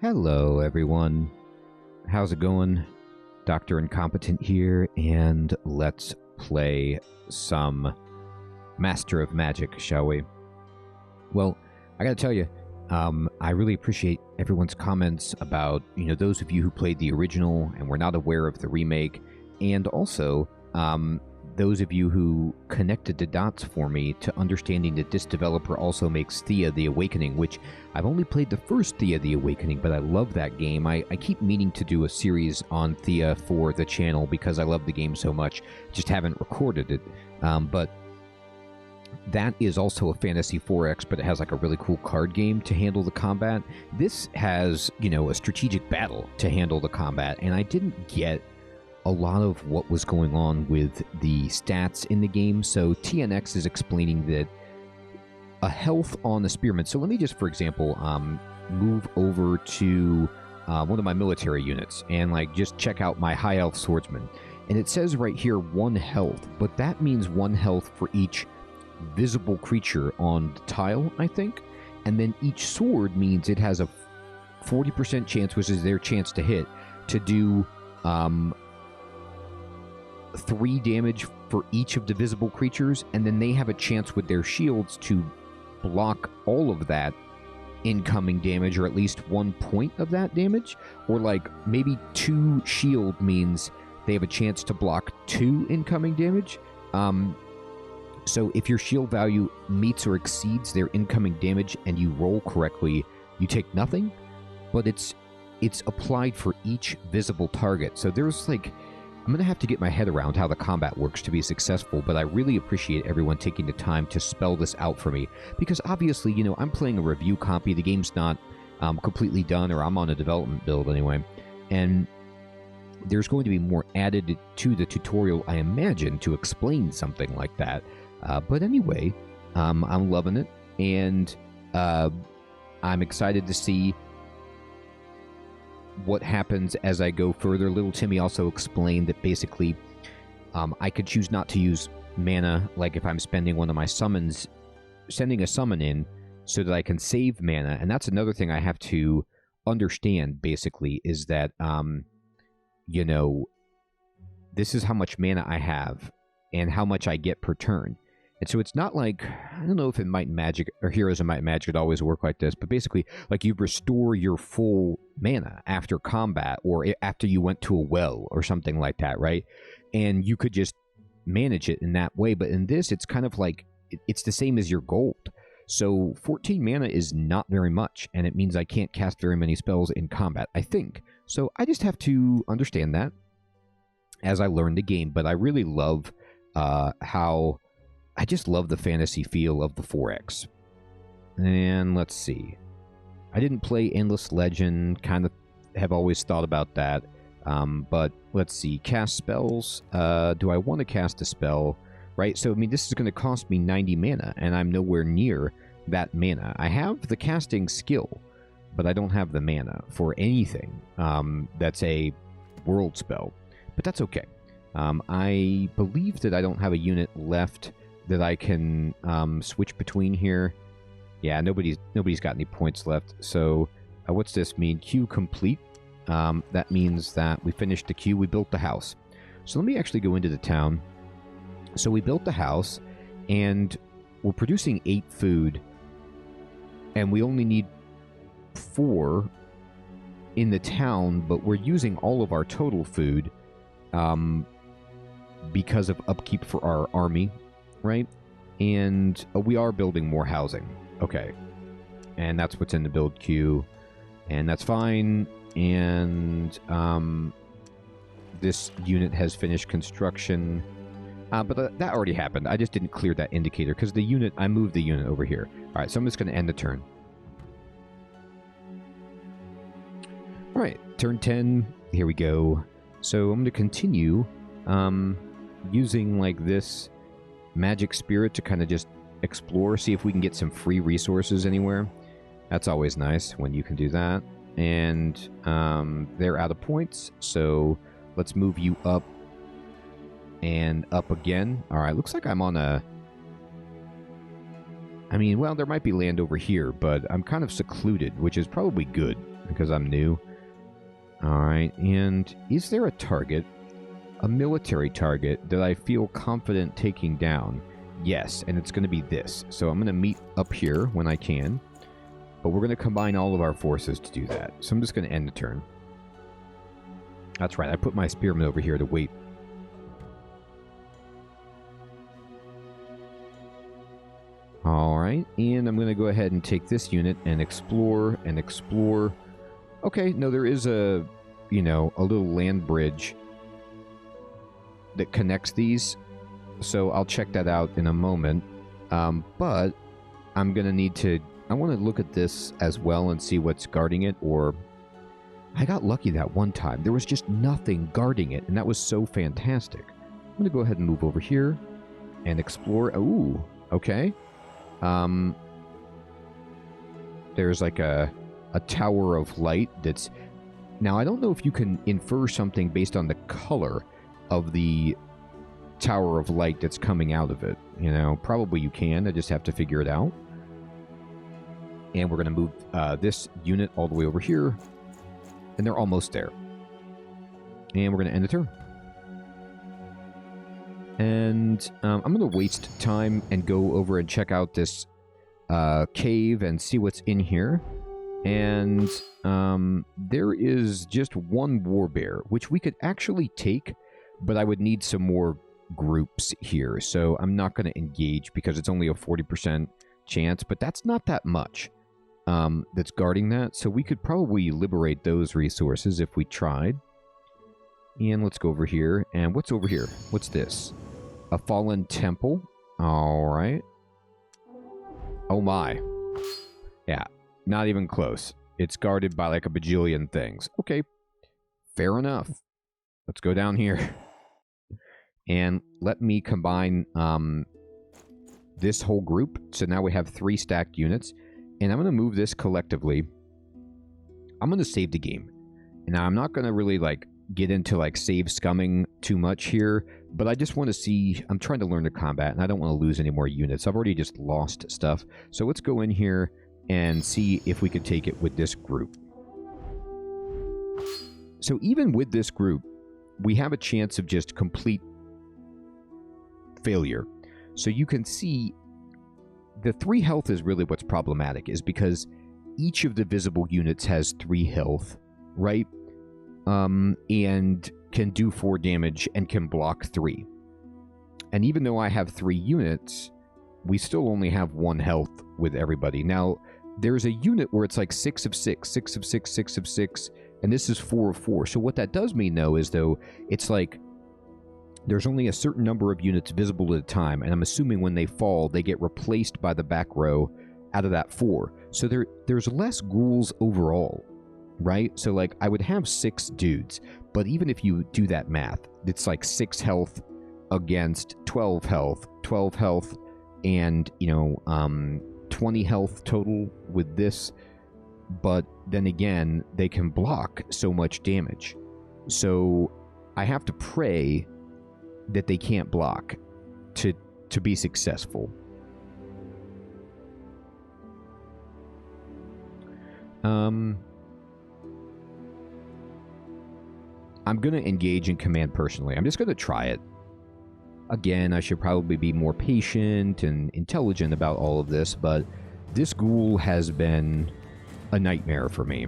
Hello, everyone. How's it going? Dr. Incompetent here, and let's play some Master of Magic, shall we? Well, I gotta tell you, I really appreciate everyone's comments about, those of you who played the original and were not aware of the remake, and also, those of you who connected the dots for me to understanding that this developer also makes Thea the Awakening, which I've only played the first Thea the Awakening, but I love that game. I keep meaning to do a series on Thea for the channel because I love the game so much. Just haven't recorded it. But that is also a Fantasy 4X, but it has like a really cool card game to handle the combat. This has, a strategic battle to handle the combat, and I didn't get a lot of what was going on with the stats in the game. So TNX is explaining that a health on the spearman. So let me just, for example, move over to one of my military units and just check out my high elf swordsman. And it says right here 1 health, but that means 1 health for each visible creature on the tile, I think. And then each sword means it has a 40% chance, which is their chance to hit, to do 3 damage for each of the visible creatures, and then they have a chance with their shields to block all of that incoming damage, or at least 1 point of that damage, or maybe 2 shield means they have a chance to block 2 incoming damage. So if your shield value meets or exceeds their incoming damage and you roll correctly, you take nothing, but it's applied for each visible target. So there's I'm going to have to get my head around how the combat works to be successful, but I really appreciate everyone taking the time to spell this out for me, because obviously, I'm playing a review copy, the game's not completely done, or I'm on a development build anyway, and there's going to be more added to the tutorial, I imagine, to explain something like that. But anyway, I'm loving it, and I'm excited to see what happens as I go further. Little Timmy also explained that basically I could choose not to use mana, if I'm spending one of my summons, sending a summon in so that I can save mana. And that's another thing I have to understand, basically, is that, this is how much mana I have and how much I get per turn. And so it's not I don't know if in Might and Magic or Heroes of Might and Magic it always work like this, but basically, you restore your full mana after combat or after you went to a well or something like that, right? And you could just manage it in that way. But in this, it's kind of it's the same as your gold. So 14 mana is not very much, and it means I can't cast very many spells in combat, I think. So I just have to understand that as I learn the game. But I really love how... I just love the fantasy feel of the 4X. And let's see. I didn't play Endless Legend, kind of have always thought about that. But let's see. Cast spells. Do I want to cast a spell? Right? So, this is going to cost me 90 mana, and I'm nowhere near that mana. I have the casting skill, but I don't have the mana for anything that's a world spell. But that's okay. I believe that I don't have a unit left that I can switch between here. Yeah, nobody's got any points left. So what's this mean? Queue complete. That means that we finished the queue. We built the house. So let me actually go into the town. So we built the house, and we're producing 8 food, and we only need 4 in the town, but we're using all of our total food because of upkeep for our army. Right? And we are building more housing. Okay. And that's what's in the build queue. And that's fine. And this unit has finished construction. But that already happened. I just didn't clear that indicator because I moved the unit over here. Alright, so I'm just going to end the turn. Alright, turn 10. Here we go. So I'm going to continue using this magic spirit to kind of just explore, see if we can get some free resources anywhere. That's always nice when you can do that. And they're out of points, so let's move you up and up again. Alright, looks like I'm on a... well, there might be land over here, but I'm kind of secluded, which is probably good. because I'm new. Alright, and is there a target, a military target, that I feel confident taking down? Yes, and it's going to be this. So I'm going to meet up here when I can, but we're going to combine all of our forces to do that. So I'm just going to end the turn. That's right, I put my spearmen over here to wait. Alright, and I'm going to go ahead and take this unit and explore and explore. Okay, no, there is a, you know, a little land bridge that connects these. So I'll check that out in a moment. But I'm going to need to... I want to look at this as well and see what's guarding it, or... I got lucky that one time. There was just nothing guarding it, and that was so fantastic. I'm going to go ahead and move over here and explore. Ooh, okay. There's like a tower of light that's... Now, I don't know if you can infer something based on the color of the tower of light that's coming out of it. You know, probably you can. I just have to figure it out. And we're going to move this unit all the way over here. And they're almost there. And we're going to end the turn. And I'm going to waste time and go over and check out this cave and see what's in here. And there is just one warbear, which we could actually take, but I would need some more groups here. So I'm not going to engage because it's only a 40% chance, but that's not that much that's guarding that. So we could probably liberate those resources if we tried. And let's go over here. And what's over here? What's this? A fallen temple. All right. Oh my. Yeah, not even close. It's guarded by like a bajillion things. Okay, fair enough. Let's go down here. And let me combine this whole group. So now we have 3 stacked units. And I'm going to move this collectively. I'm going to save the game. And I'm not going to really like get into like save scumming too much here. But I just want to see... I'm trying to learn the combat. And I don't want to lose any more units. I've already just lost stuff. So let's go in here and see if we could take it with this group. So even with this group, we have a chance of just complete failure. So you can see the 3 health is really what's problematic, is because each of the visible units has 3 health, right? And can do 4 damage and can block 3. And even though I have 3 units, we still only have 1 health with everybody. Now, there's a unit where it's like 6 of 6, 6 of 6, 6 of 6, and this is 4 of 4. So what that does mean, though, is though it's like there's only a certain number of units visible at a time, and I'm assuming when they fall, they get replaced by the back row out of that 4. So there's less ghouls overall, right? So like I would have 6 dudes, but even if you do that math, it's like 6 health against 12 health, and, you know, 20 health total with this. But then again, they can block so much damage. So I have to pray that they can't block to be successful. I'm going to engage in command personally. I'm just going to try it. Again, I should probably be more patient and intelligent about all of this, but this ghoul has been a nightmare for me.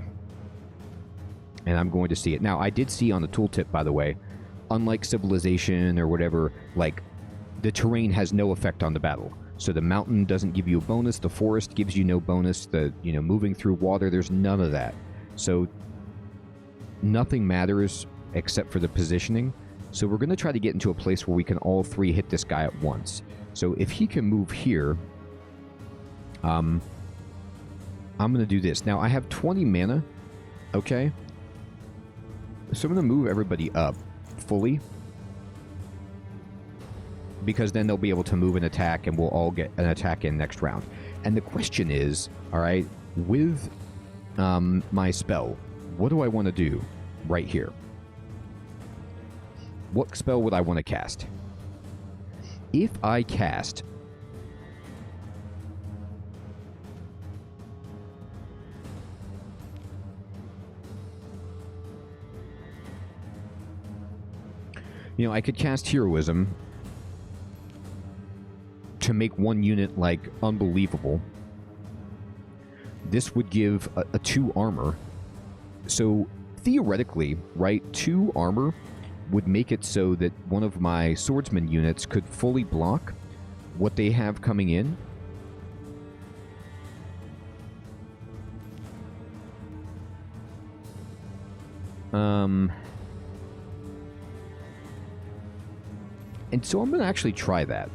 And I'm going to see it. Now, I did see on the tooltip, by the way, unlike Civilization or whatever, like, the terrain has no effect on the battle. So the mountain doesn't give you a bonus, the forest gives you no bonus, the, you know, moving through water, there's none of that. So nothing matters except for the positioning. So we're going to try to get into a place where we can all 3 hit this guy at once. So if he can move here, I'm going to do this. Now, I have 20 mana, okay? So I'm going to move everybody up fully, because then they'll be able to move and attack, and we'll all get an attack in next round. And the question is, all right, with my spell, what do I want to do right here? What spell would I want to cast? If I cast... You know, I could cast Heroism to make one unit, like, unbelievable. This would give a 2 armor. So, theoretically, right, 2 armor would make it so that one of my swordsman units could fully block what they have coming in. And so I'm going to actually try that.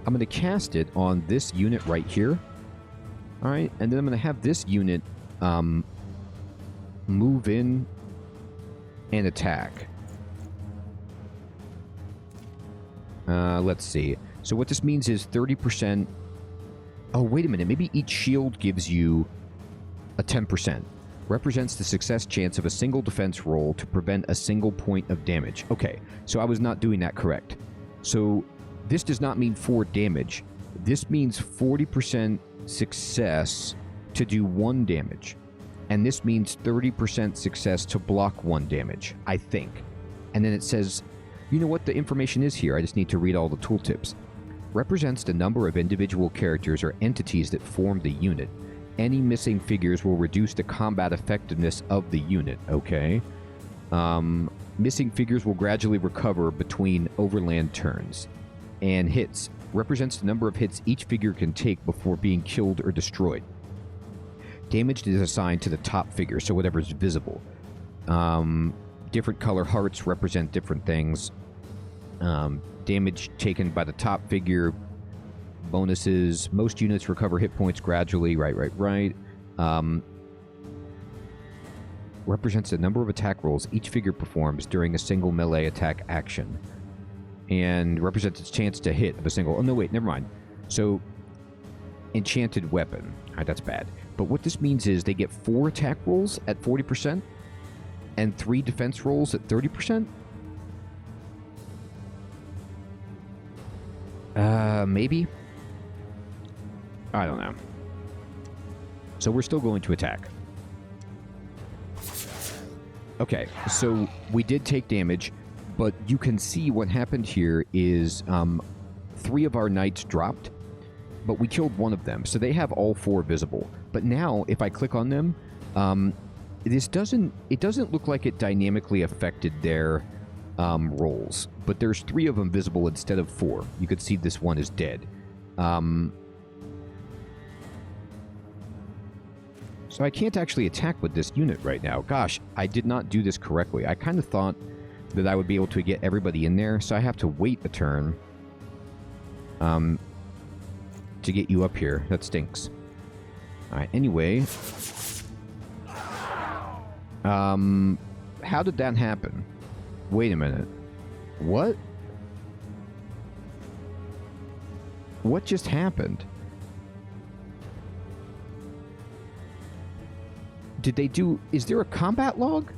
I'm going to cast it on this unit right here. Alright, and then I'm going to have this unit move in and attack. Let's see. So what this means is 30%... Oh, wait a minute. Maybe each shield gives you a 10%. Represents the success chance of a single defense roll to prevent a single point of damage. Okay, so I was not doing that correct. So this does not mean 4 damage. This means 40% success to do 1 damage. And this means 30% success to block 1 damage, I think. And then it says, you know what the information is here? I just need to read all the tooltips. Represents the number of individual characters or entities that form the unit. Any missing figures will reduce the combat effectiveness of the unit, okay? Missing figures will gradually recover between overland turns. And hits. Represents the number of hits each figure can take before being killed or destroyed. Damage is assigned to the top figure, so whatever's visible. Different color hearts represent different things. Damage taken by the top figure. Bonuses. Most units recover hit points gradually. Right. Represents the number of attack rolls each figure performs during a single melee attack action. And represents its chance to hit of a single... Oh, no, wait, never mind. So, enchanted weapon. Alright, that's bad. But what this means is they get 4 attack rolls at 40% and 3 defense rolls at 30%? Maybe? I don't know. So we're still going to attack. Okay, so we did take damage, but you can see what happened here is 3 of our knights dropped, but we killed 1 of them, so they have all 4 visible. But now, if I click on them, it doesn't look like it dynamically affected their rolls, but there's 3 of them visible instead of 4. You could see this one is dead. So I can't actually attack with this unit right now. Gosh, I did not do this correctly. I kind of thought that I would be able to get everybody in there, so I have to wait a turn to get you up here. That stinks. Alright, anyway. How did that happen? Wait a minute. What? What just happened? Did they do... Is there a combat log?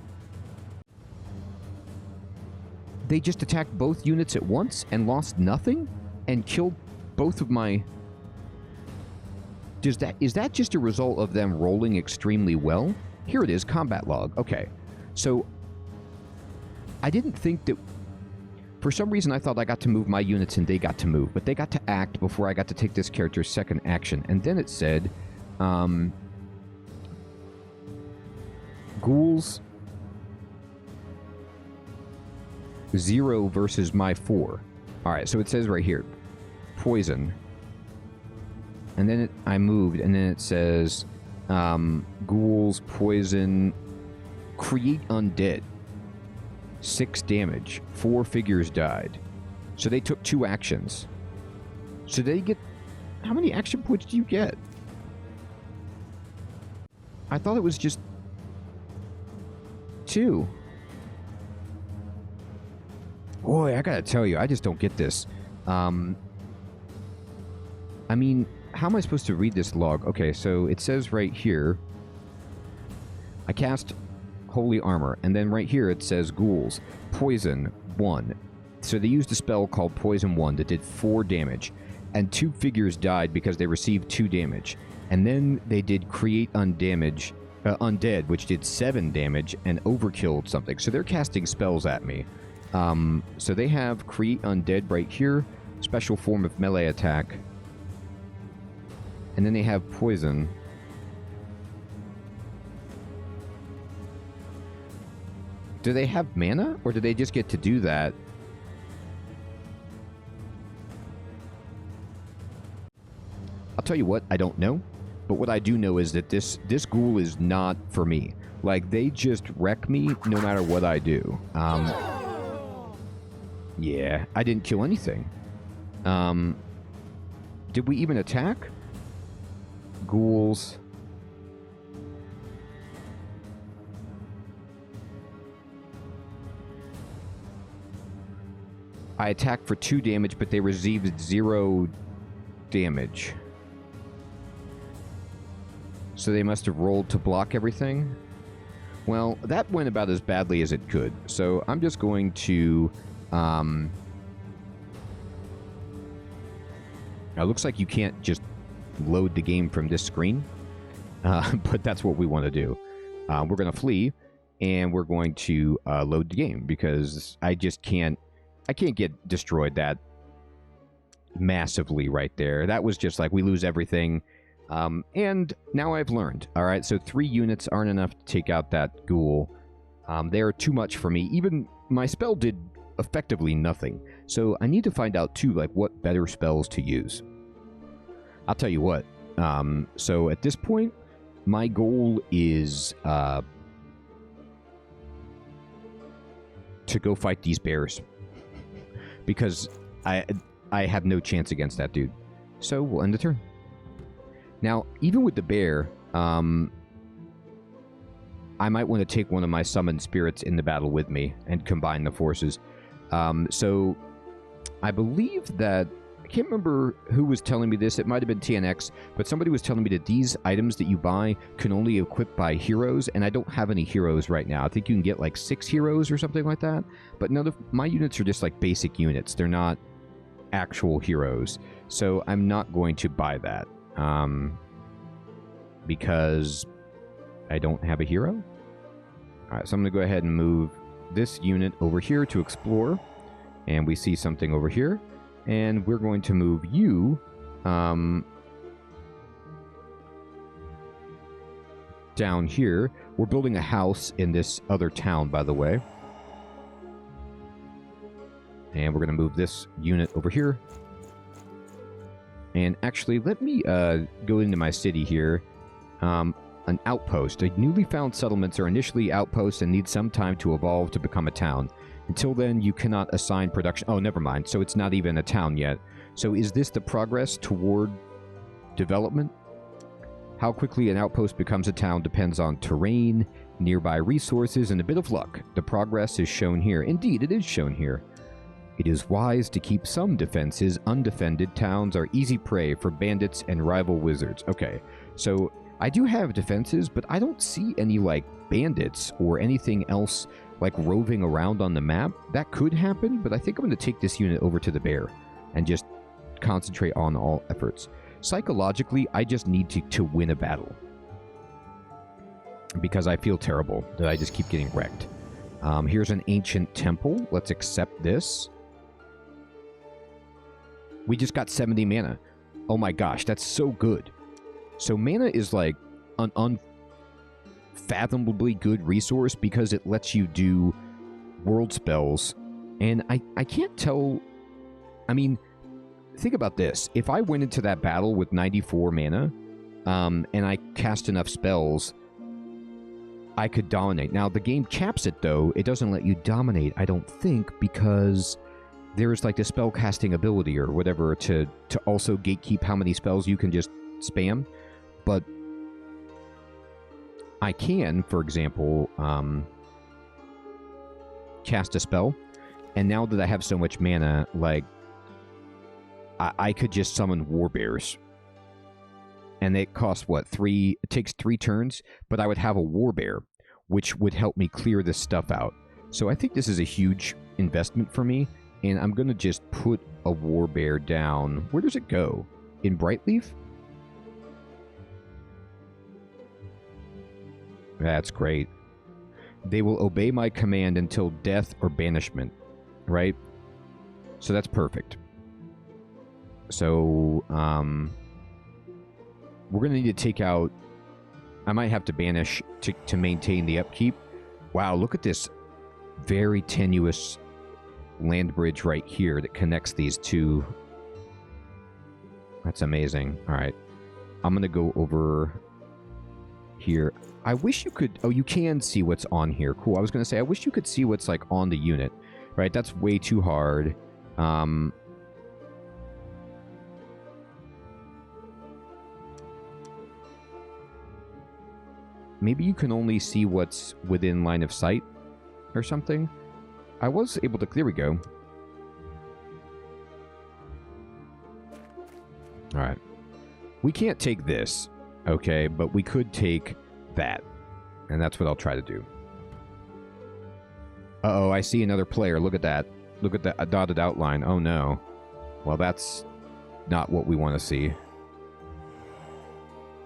They just attacked both units at once and lost nothing? And killed both of my... Is that just a result of them rolling extremely well? Here it is, combat log. Okay. So, I didn't think that... For some reason, I thought I got to move my units and they got to move. But they got to act before I got to take this character's second action. And then it said... Ghouls 0 versus my 4. Alright, so it says right here, poison. And then I moved, and then it says, ghouls, poison, create undead. 6 damage. 4 figures died. So they took 2 actions. So they get... How many action points do you get? I thought it was just... 2. Boy, I gotta tell you, I just don't get this. I mean, how am I supposed to read this log? Okay, so it says right here, I cast Holy Armor, and then right here it says Ghouls, Poison 1. So they used a spell called Poison 1 that did 4 damage, and 2 figures died because they received 2 damage. And then they did Create Undamage undead, which did 7 damage and overkilled something. So they're casting spells at me. So they have Create Undead right here, special form of melee attack. And then they have Poison. Do they have mana, or do they just get to do that? I'll tell you what, I don't know. But what I do know is that this ghoul is not for me. Like, they just wreck me no matter what I do. Yeah, I didn't kill anything. Did we even attack? Ghouls. I attacked for 2 damage, but they received 0 damage. So they must have rolled to block everything. Well, that went about as badly as it could. So I'm just going to... Now, it looks like you can't just load the game from this screen. But that's what we want to do. We're going to flee, and we're going to load the game, because I just can't... I can't get destroyed that massively right there. That was just like, we lose everything. And now I've learned. All right, so 3 units aren't enough to take out that ghoul. They're too much for me. Even my spell did effectively nothing. So I need to find out, too, like, what better spells to use. I'll tell you what. So at this point, my goal is to go fight these bears. Because I have no chance against that dude. So we'll end the turn. Now, even with the bear, I might want to take one of my summoned spirits in the battle with me and combine the forces. So I believe that... I can't remember who was telling me this. It might have been TNX, but somebody was telling me that these items that you buy can only equip by heroes, and I don't have any heroes right now. I think you can get like 6 heroes or something like that, but none of my units are just like basic units. They're not actual heroes, so I'm not going to buy that. Because I don't have a hero. Alright, so I'm going to go ahead and move this unit over here to explore. And we see something over here. And we're going to move you down here. We're building a house in this other town, by the way. And we're going to move this unit over here. And actually, let me go into my city here. An outpost. Newly found settlements are initially outposts and need some time to evolve to become a town. Until then, you cannot assign production... Oh, never mind. So it's not even a town yet. So is this the progress toward development? How quickly an outpost becomes a town depends on terrain, nearby resources, and a bit of luck. The progress is shown here. Indeed, it is shown here. It is wise to keep some defenses undefended. Towns are easy prey for bandits and rival wizards. Okay, so I do have defenses, but I don't see any, like, bandits or anything else, like, roving around on the map. That could happen, but I think I'm going to take this unit over to the bear and just concentrate on all efforts. Psychologically, I just need to win a battle. Because I feel terrible that I just keep getting wrecked. Here's an ancient temple. Let's accept this. We just got 70 mana. Oh my gosh, that's so good. So mana is like an unfathomably good resource because it lets you do world spells. And I can't tell... I mean, think about this. If I went into that battle with 94 mana, and I cast enough spells, I could dominate. Now, the game caps it, though. It doesn't let you dominate, I don't think, because there's like the spell casting ability or whatever to also gatekeep how many spells you can just spam. But I can, for example, cast a spell, and now that I have so much mana, like, I could just summon warbears. And it costs, what, 3... It takes 3 turns, but I would have a warbear, which would help me clear this stuff out. So I think this is a huge investment for me, and I'm going to just put a warbear down. Where does it go? In Brightleaf? That's great. They will obey my command until death or banishment, right? So that's perfect. So, we're going to need to take out... I might have to banish to maintain the upkeep. Wow, look at this very tenuous land bridge right here that connects these two. That's amazing. All right. I'm going to go over here. I wish you could... Oh, you can see what's on here. Cool. I was going to say, I wish you could see what's, like, on the unit. Right? That's way too hard. Maybe you can only see what's within line of sight or something. I was able to... There we go. Alright. We can't take this, okay? But we could take that. And that's what I'll try to do. Uh-oh, I see another player. Look at that. Look at that dotted outline. Oh, no. Well, that's not what we want to see.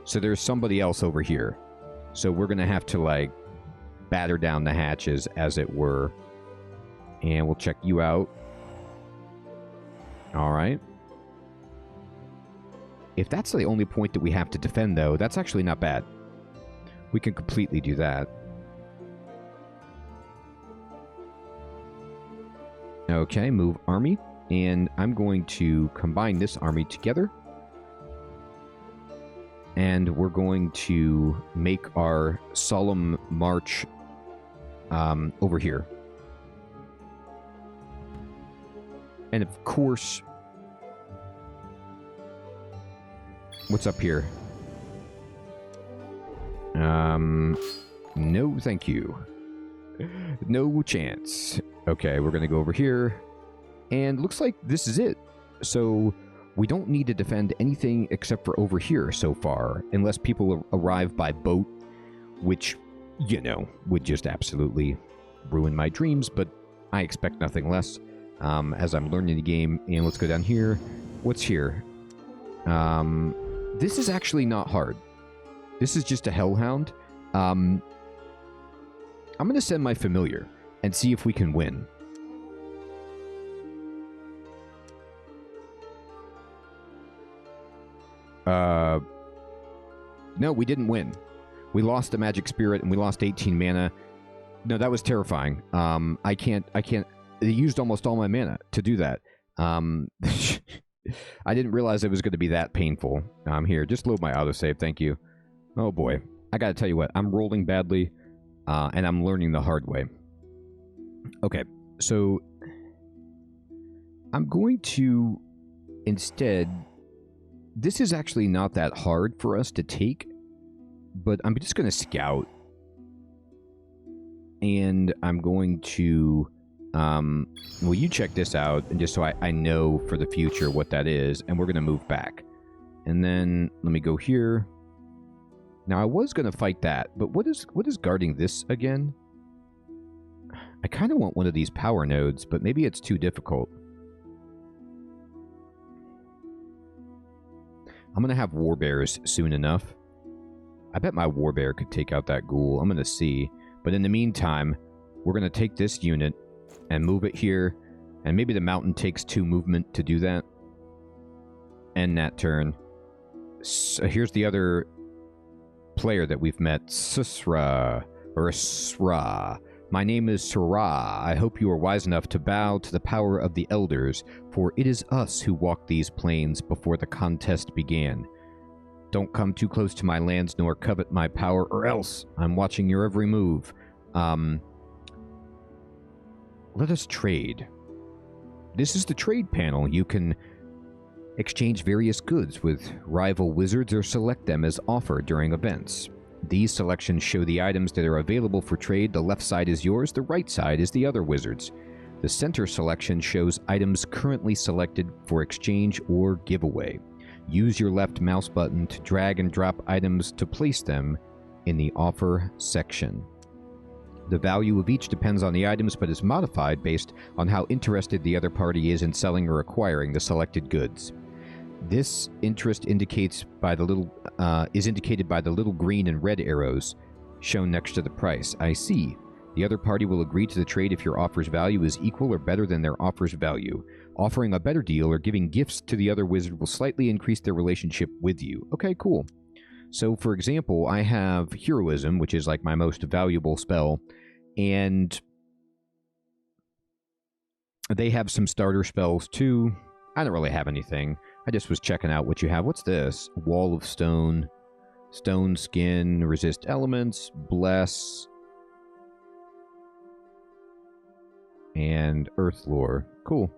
So there's somebody else over here. So we're going to have to, like, batter down the hatches, as it were. And we'll check you out. Alright. If that's the only point that we have to defend, though, that's actually not bad. We can completely do that. Okay, move army. And I'm going to combine this army together. And we're going to make our solemn march over here. And of course, what's up here? No, thank you. No chance. Okay, we're going to go over here. And looks like this is it. So... we don't need to defend anything except for over here so far, unless people arrive by boat, which, you know, would just absolutely ruin my dreams, but I expect nothing less as I'm learning the game. And let's go down here. What's here? This is actually not hard. This is just a hellhound. I'm going to send my familiar and see if we can win. No, we didn't win. We lost a magic spirit and we lost 18 mana. No, that was terrifying. I can't, they used almost all my mana to do that. I didn't realize it was going to be that painful. Here, just load my autosave, thank you. Oh boy. I gotta tell you what, I'm rolling badly, and I'm learning the hard way. Okay, so I'm going to instead... This is actually not that hard for us to take, but I'm just going to scout. And I'm going to... well, you check this out, and just so I know for the future what that is, and we're going to move back. And then, let me go here. Now, I was going to fight that, but what is guarding this again? I kind of want one of these power nodes, but maybe it's too difficult. I'm going to have warbears soon enough. I bet my warbear could take out that ghoul. I'm going to see. But in the meantime, we're going to take this unit and move it here. And maybe the mountain takes 2 movement to do that. End that turn. So here's the other player that we've met. Susra. Or Sra. My name is Sra. I hope you are wise enough to bow to the power of the elders, for it is us who walked these plains before the contest began. Don't come too close to my lands nor covet my power, or else I'm watching your every move. Let us trade. This is the trade panel. You can exchange various goods with rival wizards or select them as offered during events. These selections show the items that are available for trade. The left side is yours, the right side is the other wizard's. The center selection shows items currently selected for exchange or giveaway. Use your left mouse button to drag and drop items to place them in the offer section. The value of each depends on the items, but is modified based on how interested the other party is in selling or acquiring the selected goods. This interest indicates by the little is indicated by the little green and red arrows shown next to the price. I see. The other party will agree to the trade if your offer's value is equal or better than their offer's value. Offering a better deal or giving gifts to the other wizard will slightly increase their relationship with you. Okay, cool. So, for example, I have Heroism, which is like my most valuable spell, and they have some starter spells too. I don't really have anything. I just was checking out what you have. What's this? Wall of Stone, Stone Skin, Resist Elements, Bless, and Earth Lore. Cool.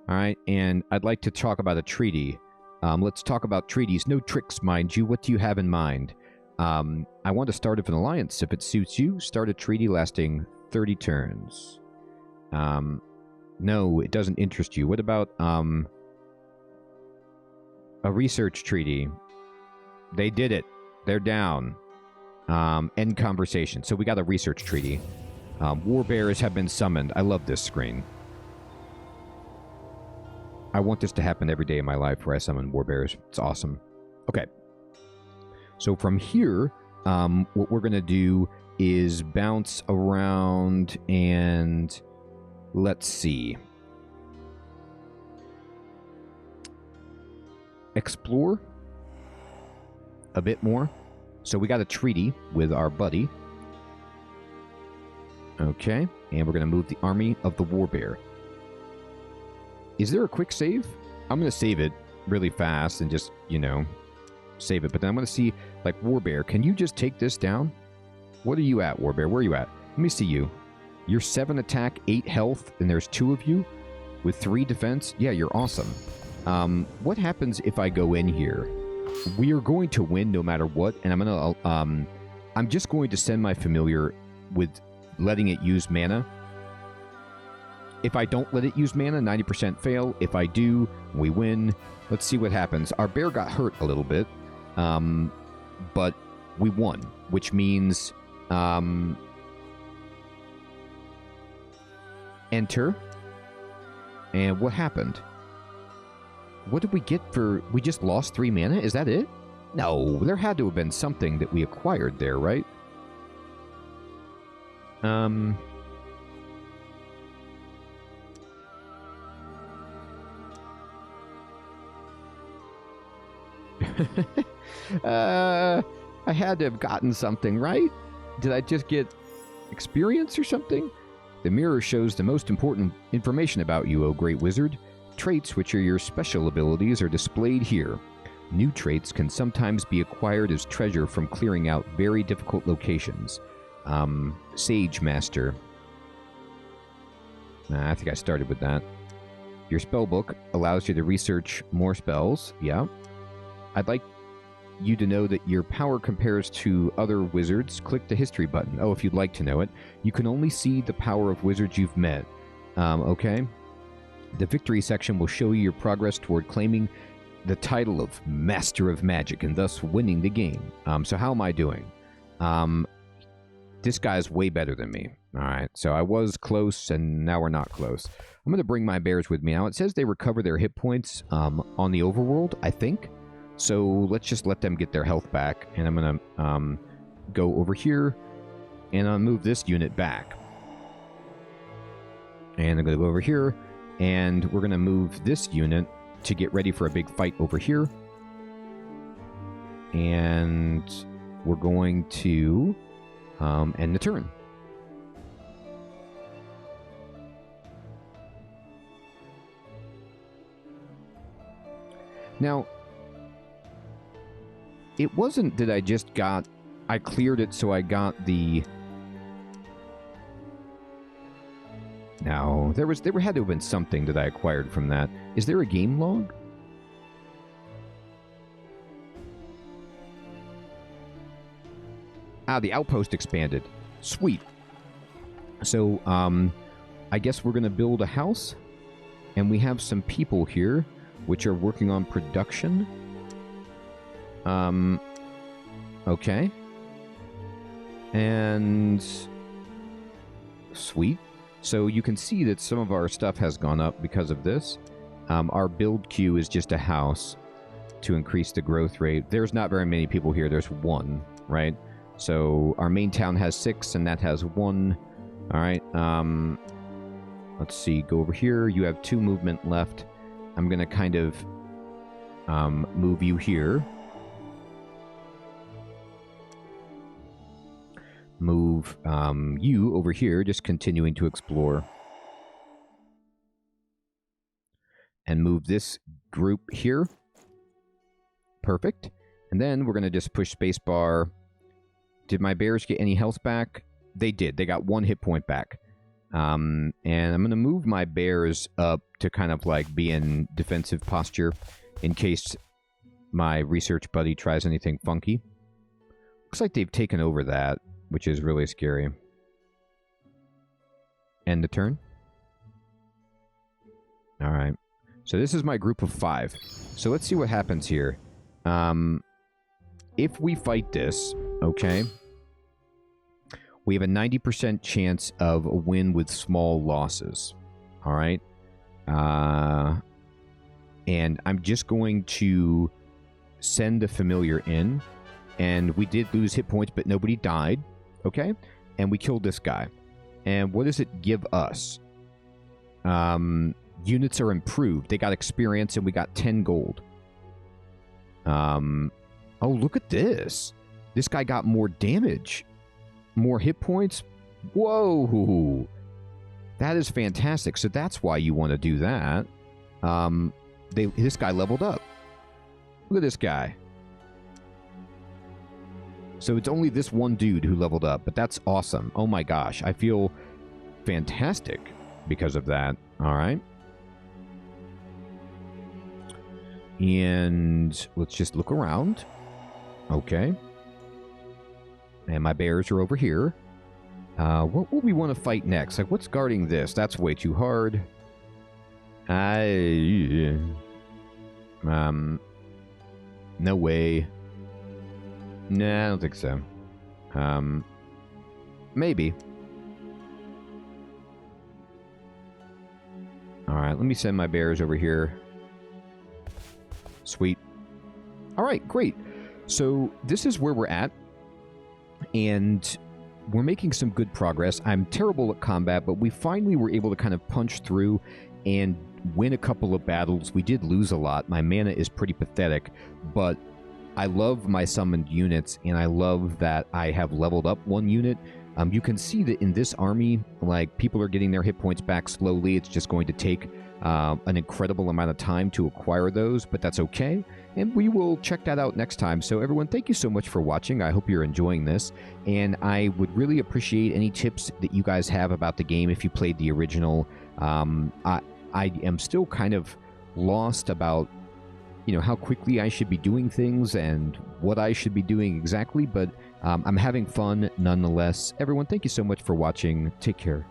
All right, and I'd like to talk about a treaty. Let's talk about treaties. No tricks, mind you. What do you have in mind? I want to start an alliance. If it suits you, start a treaty lasting 30 turns. No, it doesn't interest you. What about a research treaty? They did it. They're down. End conversation. So we got a research treaty. War bears have been summoned. I love this screen. I want this to happen every day in my life where I summon war bears. It's awesome. Okay. So from here, what we're going to do is bounce around and let's see. Explore a bit more. So we got a treaty with our buddy. Okay. And we're going to move the army of the warbear. Is there a quick save? I'm going to save it really fast and just, you know, save it. But then I'm going to see, like, warbear, can you just take this down? What are you at, warbear? Where are you at? Let me see you. You're 7 attack, 8 health, and there's 2 of you with 3 defense. Yeah, you're awesome. What happens if I go in here? We are going to win no matter what, and I'm going to, I'm just going to send my familiar with letting it use mana. If I don't let it use mana, 90% fail. If I do, we win. Let's see what happens. Our bear got hurt a little bit, but we won, which means enter. And what happened? What did we get for... We just lost 3 mana? Is that it? No, there had to have been something that we acquired there, right? I had to have gotten something, right? Did I just get experience or something? The mirror shows the most important information about you, O great wizard. Traits, which are your special abilities, are displayed here. New traits can sometimes be acquired as treasure from clearing out very difficult locations. Sage Master. I think I started with that. Your spellbook allows you to research more spells. Yeah. I'd like you to know that your power compares to other wizards. Click the history button. Oh, if you'd like to know it. You can only see the power of wizards you've met. Okay. The victory section will show you your progress toward claiming the title of Master of Magic and thus winning the game. So how am I doing? This guy's way better than me. All right. So I was close and now we're not close. I'm going to bring my bears with me. Now it says they recover their hit points on the overworld, I think. So let's just let them get their health back. And I'm going to go over here and I'll move this unit back. And I'm going to go over here and we're going to move this unit to get ready for a big fight over here. And we're going to end the turn. Now, it wasn't that I just got... I cleared it so I got the... No, there had to have been something that I acquired from that. Is there a game log? Ah, the outpost expanded. Sweet. So, I guess we're going to build a house. And we have some people here, which are working on production. Okay. And... Sweet. So you can see that some of our stuff has gone up because of this. Our build queue is just a house to increase the growth rate. There's not very many people here. There's 1, right? So our main town has 6, and that has 1. All right. Let's see. Go over here. You have 2 movement left. I'm going to kind of move you here. Move you over here, just continuing to explore. And move this group here. Perfect. And then we're going to just push spacebar. Did my bears get any health back? They did. They got 1 hit point back. And I'm going to move my bears up to kind of like be in defensive posture in case my research buddy tries anything funky. Looks like they've taken over that, which is really scary. End the turn. All right. So this is my group of 5. So let's see what happens here. If we fight this, okay, we have a 90% chance of a win with small losses. All right. And I'm just going to send the familiar in. And we did lose hit points, but nobody died. Okay. And we killed this guy. And what does it give us? Units are improved. They got experience, and we got 10 gold. Oh, look at this. This guy got more damage. More hit points. Whoa. That is fantastic. So that's why you want to do that. This guy leveled up. Look at this guy. So it's only this one dude who leveled up, but that's awesome. Oh my gosh. I feel fantastic because of that. All right. And let's just look around. Okay. And my bears are over here. What will we want to fight next? Like, what's guarding this? That's way too hard. No way. Nah, I don't think so. Maybe. Alright, let me send my bears over here. Sweet. Alright, great. So, this is where we're at. And we're making some good progress. I'm terrible at combat, but we finally were able to kind of punch through and win a couple of battles. We did lose a lot. My mana is pretty pathetic, but I love my summoned units, and I love that I have leveled up 1 unit. You can see that in this army, like, people are getting their hit points back slowly. It's just going to take an incredible amount of time to acquire those, but that's okay. And we will check that out next time. So everyone, thank you so much for watching. I hope you're enjoying this. And I would really appreciate any tips that you guys have about the game if you played the original. I am still kind of lost about, you know, how quickly I should be doing things and what I should be doing exactly. But I'm having fun nonetheless. Everyone, thank you so much for watching. Take care.